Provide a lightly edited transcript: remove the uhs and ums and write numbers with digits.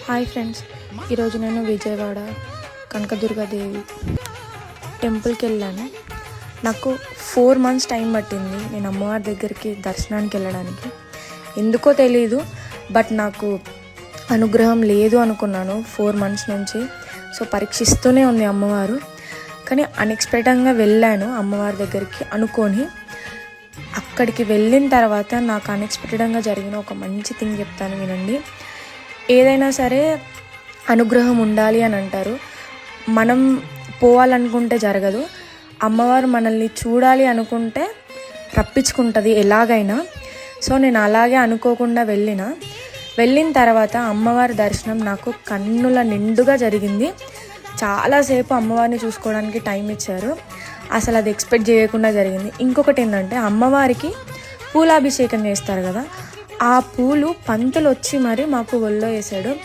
Hi friends, ఈరోజు నేను విజయవాడ కనకదుర్గాదేవి టెంపుల్కి వెళ్ళాను. నాకు 4 months టైం పట్టింది నేను అమ్మవారి దగ్గరికి దర్శనానికి వెళ్ళడానికి. ఎందుకో తెలీదు, బట్ నాకు అనుగ్రహం లేదు అనుకున్నాను 4 months నుంచి. సో పరీక్షిస్తూనే ఉంది అమ్మవారు. కానీ అన్ఎక్స్పెక్టెడ్గా వెళ్ళాను అమ్మవారి దగ్గరికి అనుకొని. అక్కడికి వెళ్ళిన తర్వాత నాకు అన్ఎక్స్పెక్టెడ్గా జరిగిన ఒక మంచి థింగ్ చెప్తాను, వినండి. ఏదైనా సరే అనుగ్రహం ఉండాలి అని అంటారు. మనం పోవాలనుకుంటే జరగదు, అమ్మవారు మనల్ని చూడాలి అనుకుంటే రప్పించుకుంటుంది ఎలాగైనా. సో నేను అలాగే అనుకోకుండా వెళ్ళిన తర్వాత అమ్మవారి దర్శనం నాకు కన్నుల నిండుగా జరిగింది. చాలాసేపు అమ్మవారిని చూసుకోవడానికి టైం ఇచ్చారు. అసలు అది ఎక్స్పెక్ట్ చేయకుండా జరిగింది. ఇంకొకటి ఏంటంటే, అమ్మవారికి పూలాభిషేకం చేస్తారు కదా, ఆ పూలు పంతులు వచ్చి మరి మాకు ఒళ్ళో వేసాడు.